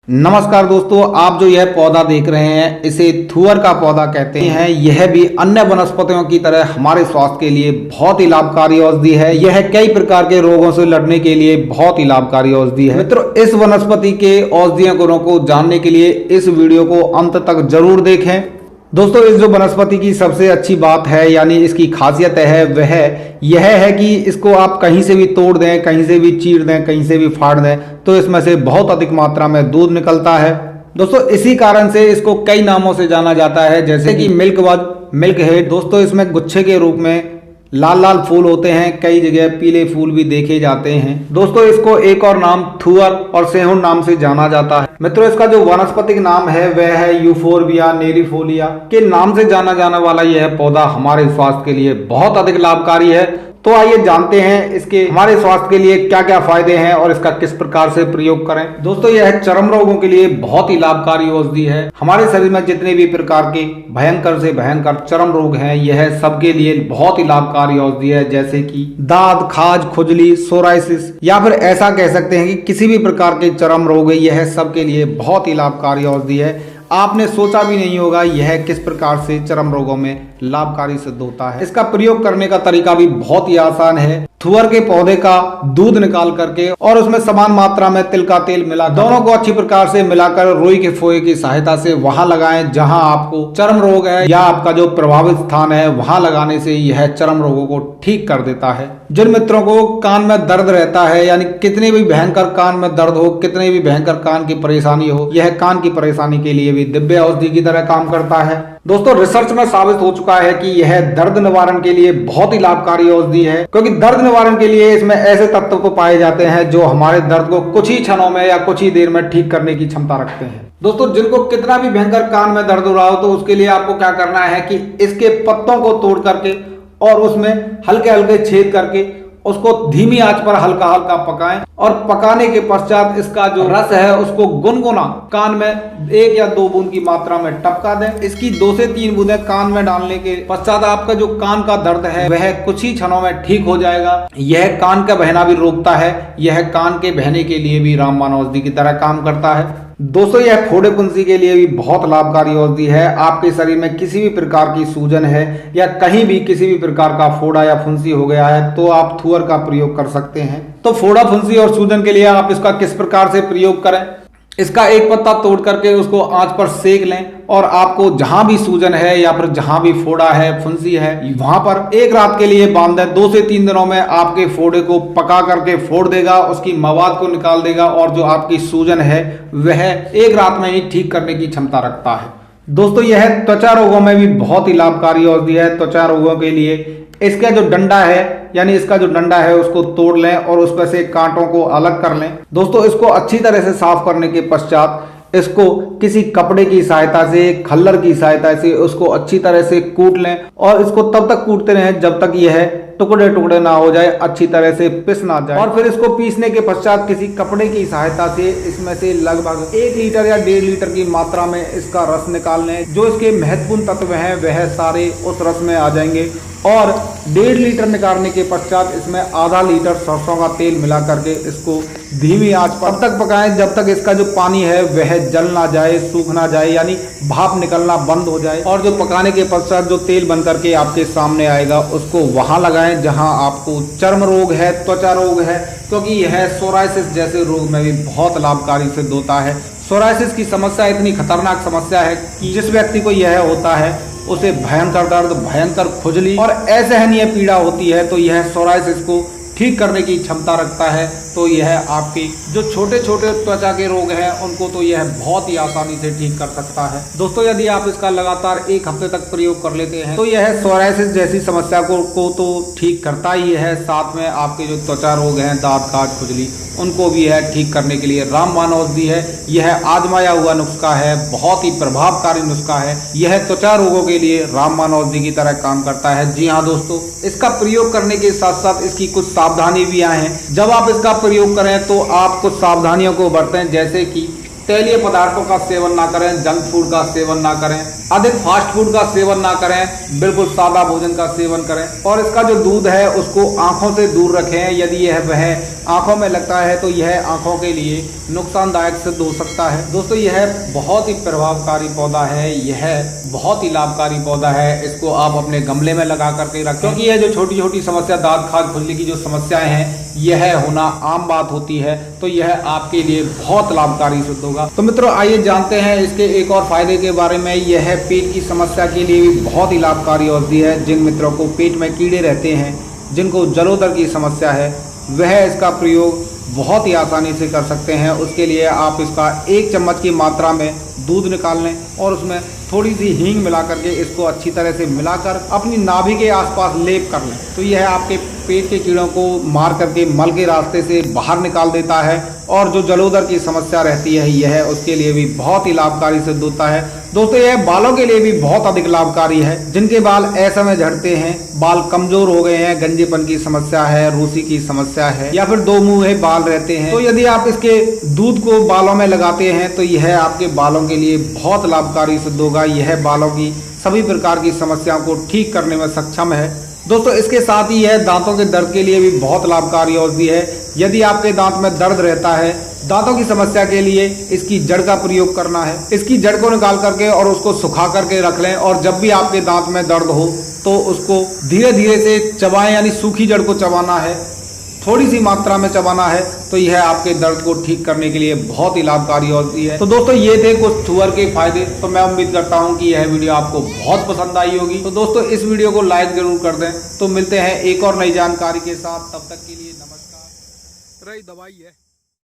नमस्कार दोस्तों, आप जो यह पौधा देख रहे हैं इसे थुअर का पौधा कहते हैं। यह भी अन्य वनस्पतियों की तरह हमारे स्वास्थ्य के लिए बहुत ही लाभकारी औषधि है। यह कई प्रकार के रोगों से लड़ने के लिए बहुत ही लाभकारी औषधि है। मित्रों, इस वनस्पति के औषधीय गुणों को जानने के लिए इस वीडियो को अंत तक जरूर देखें। दोस्तों, इस जो वनस्पति की सबसे अच्छी बात है यानी इसकी खासियत है वह यह है कि इसको आप कहीं से भी तोड़ दें, कहीं से भी चीर दें, कहीं से भी फाड़ दें तो इसमें से बहुत अधिक मात्रा में दूध निकलता है। दोस्तों, इसी कारण से इसको कई नामों से जाना जाता है, जैसे कि मिल्क बग, मिल्क हेड। दोस्तों, इसमें गुच्छे के रूप में लाल लाल फूल होते हैं, कई जगह पीले फूल भी देखे जाते हैं। दोस्तों, इसको एक और नाम थुअर और सेहुन नाम से जाना जाता है। मित्रों, इसका जो वानस्पतिक नाम है वह है यूफोरबिया नेरिफोलिया के नाम से जाना जाने वाला यह पौधा हमारे स्वास्थ्य के लिए बहुत अधिक लाभकारी है। तो आइए जानते हैं इसके हमारे स्वास्थ्य के लिए क्या क्या फायदे हैं और इसका किस प्रकार से प्रयोग करें। दोस्तों, यह चर्म रोगों के लिए बहुत ही लाभकारी औषधि है। हमारे शरीर में जितने भी प्रकार के भयंकर से भयंकर चर्म रोग हैं यह सबके लिए बहुत ही लाभकारी औषधि है, जैसे कि दाद, खाज, खुजली, सोराइसिस या फिर ऐसा कह सकते हैं कि किसी भी प्रकार के चर्म रोग है, यह सबके लिए बहुत ही लाभकारी औषधि है। आपने सोचा भी नहीं होगा यह किस प्रकार से चर्म रोगों में लाभकारी सिद्ध होता है। इसका प्रयोग करने का तरीका भी बहुत ही आसान है। थुअर के पौधे का दूध निकाल करके और उसमें समान मात्रा में तिल का तेल मिला, दोनों को अच्छी प्रकार से मिलाकर रुई के फोए की सहायता से वहां लगाएं जहां आपको चर्म रोग है या आपका जो प्रभावित स्थान है वहां लगाने से यह चर्म रोगों को ठीक कर देता है। जिन मित्रों को कान में दर्द रहता है, यानी कितने भी भयंकर कान में दर्द हो, कितने भी भयंकर कान की परेशानी हो, यह कान की परेशानी के लिए भी दिव्य औषधि की तरह काम करता है। दोस्तों, रिसर्च में साबित हो चुका है कि यह दर्द निवारण के लिए बहुत ही लाभकारी औषधि है, क्योंकि दर्द निवारण के लिए इसमें ऐसे तत्व तो पाए जाते हैं जो हमारे दर्द को कुछ ही क्षणों में या कुछ ही देर में ठीक करने की क्षमता रखते हैं। दोस्तों, जिनको कितना भी भयंकर कान में दर्द हो रहा हो तो उसके लिए आपको क्या करना है कि इसके पत्तों को तोड़ करके और उसमें हल्के हल्के छेद करके उसको धीमी आंच पर हल्का हल्का पकाएं और पकाने के पश्चात इसका जो रस है उसको गुनगुना कान में 1 या 2 बूंद की मात्रा में टपका दें। इसकी 2 से 3 बूंदें कान में डालने के पश्चात आपका जो कान का दर्द है वह कुछ ही क्षणों में ठीक हो जाएगा। यह कान का बहना भी रोकता है, यह कान के बहने के लिए भी रामबाण औषधि की तरह काम करता है। दोस्तों, यह फोड़े फुंसी के लिए भी बहुत लाभकारी औषधि है। आपके शरीर में किसी भी प्रकार की सूजन है या कहीं भी किसी भी प्रकार का फोड़ा या फुंसी हो गया है तो आप थुअर का प्रयोग कर सकते हैं। तो फोड़ा, फुंसी और सूजन के लिए आप इसका किस प्रकार से प्रयोग करें। इसका एक पत्ता तोड़ करके उसको आंच पर सेक लें और आपको जहां भी सूजन है या फिर जहां भी फोड़ा है, फुंसी है, वहां पर एक रात के लिए बांध दें। 2 से 3 दिनों में आपके फोड़े को पका करके फोड़ देगा, उसकी मवाद को निकाल देगा और जो आपकी सूजन है वह एक रात में ही ठीक करने की क्षमता रखता है। दोस्तों, यह त्वचा रोगों में भी बहुत ही लाभकारी औषधि है। त्वचा रोगों के लिए इसका जो डंडा है यानी इसका जो डंडा है उसको तोड़ लें और उसमें से कांटों को अलग कर लें। दोस्तों, इसको अच्छी तरह से साफ करने के पश्चात इसको किसी कपड़े की सहायता से, खल्लर की सहायता से उसको अच्छी तरह से कूट लें और इसको तब तक कूटते रहें जब तक यह टुकड़े टुकड़े ना हो जाए, अच्छी तरह से पिस ना जाए। और फिर इसको पीसने के पश्चात किसी कपड़े की सहायता से इसमें से लगभग 1 लीटर या 1.5 लीटर की मात्रा में इसका रस निकाल लें। जो इसके महत्वपूर्ण तत्व हैं वह सारे उस रस में आ जाएंगे और 1.5 लीटर निकालने के पश्चात इसमें आधा लीटर सरसों का तेल मिला करके इसको धीमी आंच पर तब तक पकाएं जब तक इसका जो पानी है वह जल ना जाए, सूख ना जाए, यानी भाप निकलना बंद हो जाए। और जो पकाने के पश्चात जो तेल बन करके आपके सामने आएगा उसको वहां लगाएं जहां आपको चर्म रोग है, त्वचा रोग है, क्योंकि यह सोराइसिस जैसे रोग में भी बहुत लाभकारी सिद्ध होता है। सोराइसिस की समस्या इतनी खतरनाक समस्या है कि जिस व्यक्ति को यह होता है उसे भयंकर दर्द, भयंकर खुजली और असहनीय पीड़ा होती है, तो यह सोराइसिस को ठीक करने की क्षमता रखता है। तो यह आपके जो छोटे छोटे त्वचा के रोग हैं उनको तो यह बहुत ही आसानी से ठीक कर सकता है। दोस्तों, यदि आप इसका लगातार 1 हफ्ते तक प्रयोग कर लेते हैं तो यह सोराइसिस जैसी समस्या को तो ठीक करता ही है, साथ में आपके जो त्वचा रोग हैं, दांत, काट, खुजली, उनको भी यह ठीक करने के लिए रामबाण औषधि है। यह आजमाया हुआ नुस्खा है, बहुत ही प्रभावकारी नुस्खा है। यह त्वचा रोगों के लिए रामबाण औषधि की तरह काम करता है। जी हाँ दोस्तों, इसका प्रयोग करने के साथ साथ इसकी कुछ सावधानी भी हैं। जब आप इसका प्रयोग करें तो आप कुछ सावधानियों को बरतें, जैसे कि तैलीय पदार्थों का सेवन ना करें, जंक फूड का सेवन ना करें, अधिक फास्ट फूड का सेवन ना करें, बिल्कुल सादा भोजन का सेवन करें और इसका जो दूध है उसको आंखों से दूर रखें। यदि यह वह आंखों में लगता है तो यह आंखों के लिए नुकसानदायक सिद्ध हो सकता है। दोस्तों यह बहुत ही प्रभावकारी पौधा है, यह बहुत ही लाभकारी पौधा है। इसको आप अपने गमले में लगा करके रखें, क्योंकि यह जो छोटी छोटी समस्या, दांत खाज खुजली की जो समस्याएं हैं, यह होना आम बात होती है, तो यह आपके लिए बहुत लाभकारी सिद्ध होगा। तो मित्रों आइए जानते हैं इसके एक और फायदे के बारे में। यह पेट की समस्या के लिए भी बहुत ही लाभकारी औषधि है। जिन मित्रों को पेट में कीड़े रहते हैं, जिनको जलोदर की समस्या है, वह इसका प्रयोग बहुत ही आसानी से कर सकते हैं। उसके लिए आप इसका 1 चम्मच की मात्रा में दूध निकाल लें और उसमें थोड़ी सी हींग मिला करके इसको अच्छी तरह से मिलाकर अपनी नाभि के आसपास लेप कर लें, तो यह आपके पेट के कीड़ों को मार करके मल के रास्ते से बाहर निकाल देता है और जो जलोदर की समस्या रहती है यह उसके लिए भी बहुत ही लाभकारी सिद्ध होता है। दोस्तों यह बालों के लिए भी बहुत अधिक लाभकारी है। जिनके बाल ऐसे झड़ते हैं, बाल कमजोर हो गए हैं, गंजेपन की समस्या है, रूसी की समस्या है या फिर 2 मुंहे बाल रहते हैं, तो यदि आप इसके दूध को बालों में लगाते हैं तो यह आपके बालों के लिए बहुत लाभकारी सिद्ध होगा। यह बालों की सभी प्रकार की समस्याओं को ठीक करने में सक्षम है। दोस्तों इसके साथ ही यह दांतों के दर्द के लिए भी बहुत लाभकारी औषधि है। यदि आपके दांत में दर्द रहता है, दांतों की समस्या के लिए इसकी जड़ का प्रयोग करना है। इसकी जड़ को निकाल करके और उसको सुखा करके रख लें और जब भी आपके दांत में दर्द हो तो उसको धीरे धीरे से चबाएं, यानी सूखी जड़ को चबाना है, थोड़ी सी मात्रा में चबाना है, तो यह आपके दर्द को ठीक करने के लिए बहुत ही लाभकारी औषधि है। तो दोस्तों ये थे कुछ थुअर के फायदे। तो मैं उम्मीद करता हूं कि यह वीडियो आपको बहुत पसंद आई होगी। तो दोस्तों इस वीडियो को लाइक जरूर कर दें। तो मिलते हैं एक और नई जानकारी के साथ, तब तक के लिए नमस्कार। रही दवाई है।